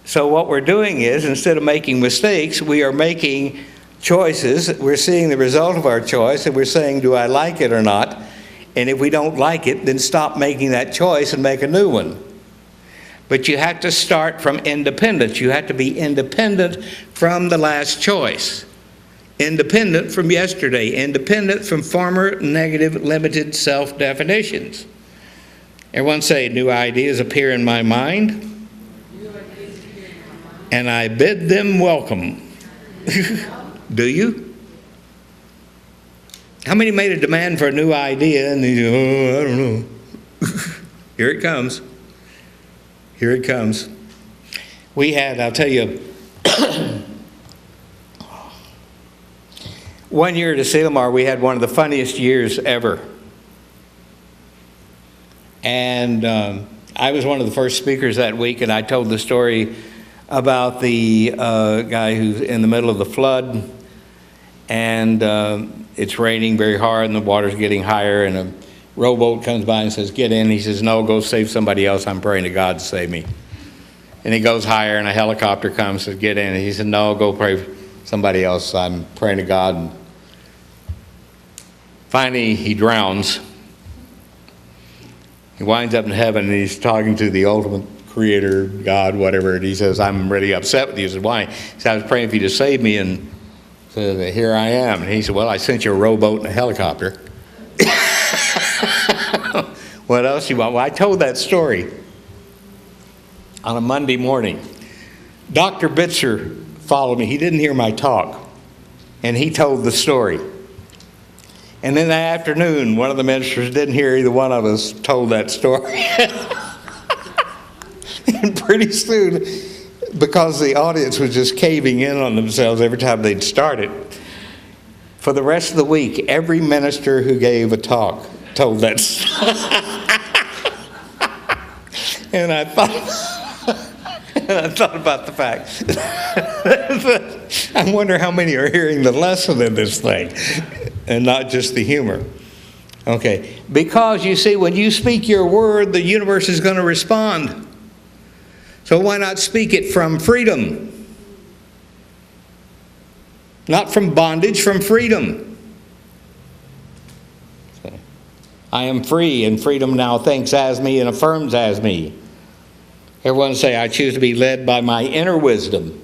So what we're doing is, instead of making mistakes, we are making choices. We're seeing the result of our choice, and we're saying, do I like it or not? And if we don't like it, then stop making that choice and make a new one. But you have to start from independence. You have to be independent from the last choice. Independent from yesterday. Independent from former negative, limited self-definitions. Everyone say, new ideas appear in my mind, and I bid them welcome. Do you? How many made a demand for a new idea and they go, I don't know. Here it comes. Here it comes. We had, I'll tell you, 1 year at Asilomar, we had one of the funniest years ever. And I was one of the first speakers that week, and I told the story about the guy who's in the middle of the flood, and it's raining very hard, and the water's getting higher, and a rowboat comes by and says, get in. He says, no, go save somebody else. I'm praying to God to save me. And he goes higher, and a helicopter comes and says, get in. And he said, no, go pray for somebody else. I'm praying to God. And finally, he drowns. He winds up in heaven, and he's talking to the ultimate creator, God, whatever, and he says, I'm really upset with you. He said, why? He said, I was praying for you to save me, and said, here I am. And he said, well, I sent you a rowboat and a helicopter. What else do you want? Well, I told that story on a Monday morning. Dr. Bitzer followed me. He didn't hear my talk, and he told the story. And in the afternoon, one of the ministers didn't hear either one of us told that story. And pretty soon, because the audience was just caving in on themselves every time they'd start it, for the rest of the week, every minister who gave a talk told that story. And I thought about the fact. I wonder how many are hearing the lesson in this thing and not just the humor. Okay, because you see, when you speak your word, the universe is going to respond. So why not speak it from freedom? Not from bondage, from freedom. I am free, and freedom now thinks as me and affirms as me. Everyone say, I choose to be led by my inner wisdom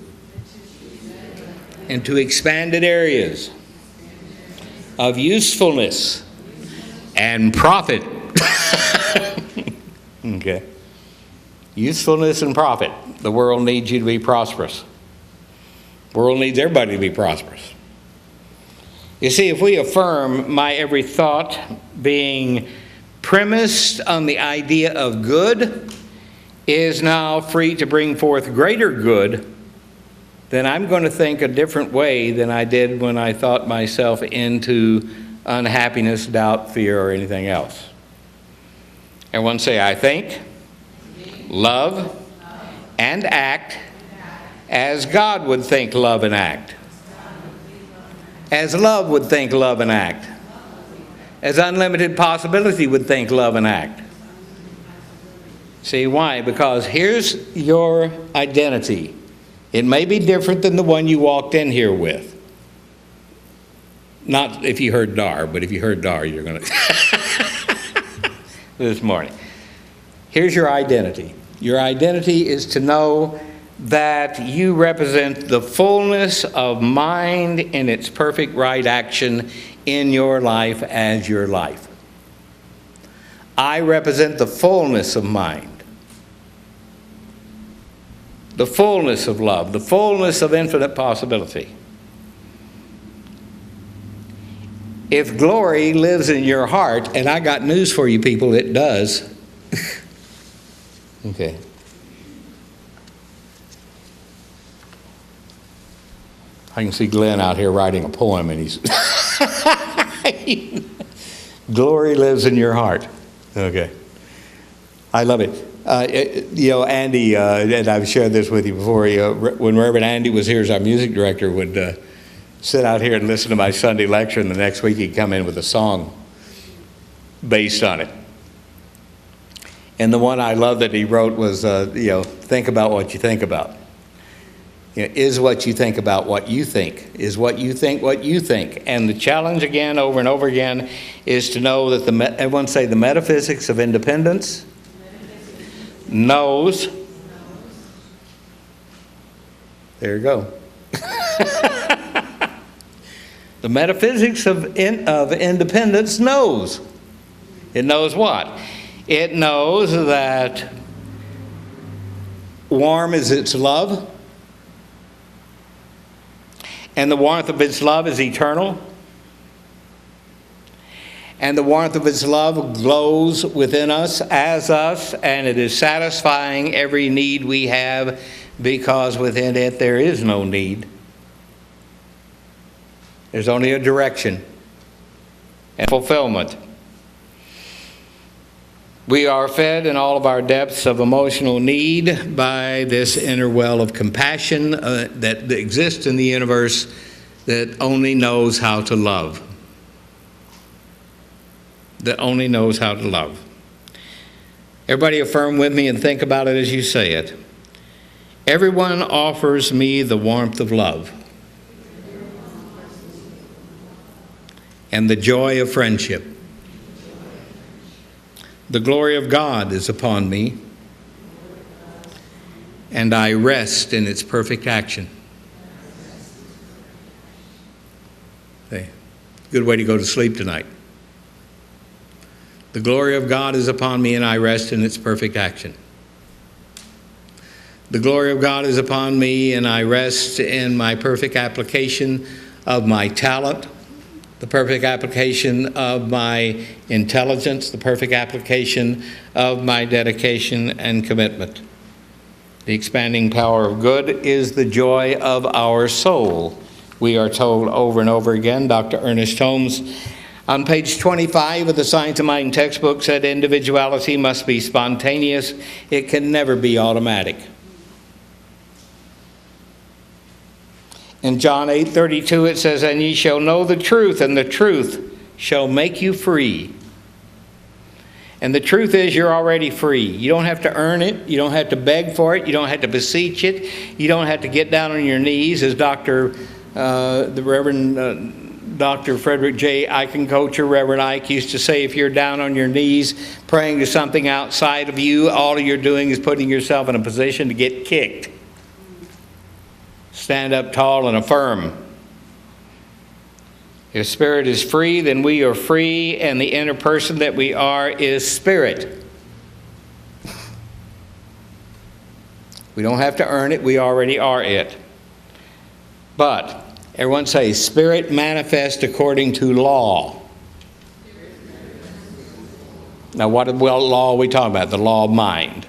into expanded areas of usefulness and profit. Okay. Usefulness and profit. The world needs you to be prosperous. The world needs everybody to be prosperous. You see, if we affirm my every thought being premised on the idea of good is now free to bring forth greater good, then I'm going to think a different way than I did when I thought myself into unhappiness, doubt, fear, or anything else. Everyone say, I think, love, and act as God would think, love, and act. As love would think, love, and act. As unlimited possibility would think, love, and act. See why? Because here's your identity. It may be different than the one you walked in here with. Not if you heard Dar, but if you heard Dar, you're going to... This morning. Here's your identity. Your identity is to know that you represent the fullness of mind in its perfect right action in your life as your life. I represent the fullness of mind, the fullness of love, the fullness of infinite possibility. If glory lives in your heart, and I got news for you people, it does. Okay. I can see Glenn out here writing a poem, and he's... Glory lives in your heart. Okay. I love it. Andy, and I've shared this with you before, when Reverend Andy was here as our music director, would sit out here and listen to my Sunday lecture, and the next week he'd come in with a song based on it. And the one I love that he wrote was, think about what you think about. Is what you think about what you think. Is what you think what you think. And the challenge again, over and over again, is to know that everyone say the metaphysics of independence knows. There you go. The metaphysics of independence knows. It knows what? It knows that warm is its love, and the warmth of its love is eternal, and the warmth of its love glows within us, as us, and it is satisfying every need we have, because within it there is no need. There's only a direction and fulfillment. We are fed in all of our depths of emotional need by this inner well of compassion that exists in the universe that only knows how to love. That only knows how to love. Everybody affirm with me and think about it as you say it. Everyone offers me the warmth of love and the joy of friendship. The glory of God is upon me, and I rest in its perfect action. Hey, good way to go to sleep tonight. The glory of God is upon me, and I rest in its perfect action. The glory of God is upon me, and I rest in my perfect application of my talent, the perfect application of my intelligence, the perfect application of my dedication and commitment. The expanding power of good is the joy of our soul. We are told over and over again. Dr. Ernest Holmes, on page 25 of the Science of Mind textbook, said individuality must be spontaneous. It can never be automatic. In John 8:32 it says, and ye shall know the truth, and the truth shall make you free. And the truth is you're already free. You don't have to earn it. You don't have to beg for it. You don't have to beseech it. You don't have to get down on your knees, as the Reverend Dr. Frederick J. Eichencoacher, Reverend Ike, used to say, if you're down on your knees praying to something outside of you, all you're doing is putting yourself in a position to get kicked. Stand up tall and affirm. If spirit is free, then we are free, and the inner person that we are is spirit. We don't have to earn it. We already are it. But, everyone say, spirit manifest according to law. Now, what law are we talking about? The law of mind.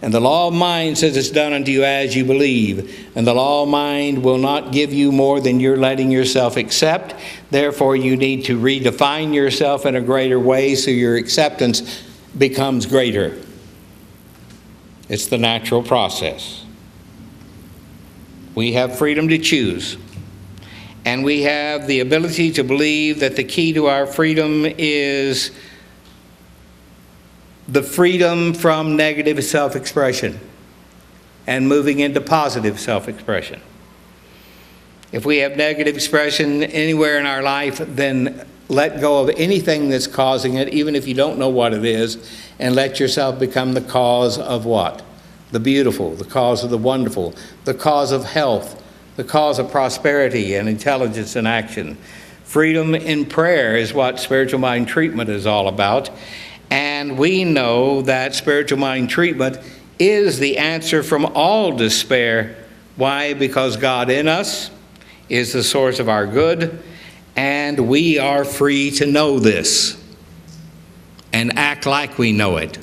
And the law of mind says it's done unto you as you believe. And the law of mind will not give you more than you're letting yourself accept. Therefore, you need to redefine yourself in a greater way so your acceptance becomes greater. It's the natural process. We have freedom to choose. And we have the ability to believe that the key to our freedom is the freedom from negative self-expression and moving into positive self-expression. If we have negative expression anywhere in our life, then let go of anything that's causing it, even if you don't know what it is, and let yourself become the cause of what? The beautiful, the cause of the wonderful, the cause of health, the cause of prosperity and intelligence and action. Freedom in prayer is what spiritual mind treatment is all about. And we know that spiritual mind treatment is the answer from all despair. Why? Because God in us is the source of our good, and we are free to know this and act like we know it.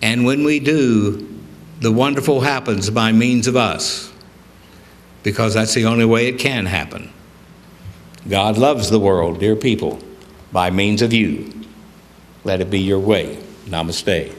And when we do, the wonderful happens by means of us, because that's the only way it can happen. God loves the world, dear people, by means of you. Let it be your way. Namaste.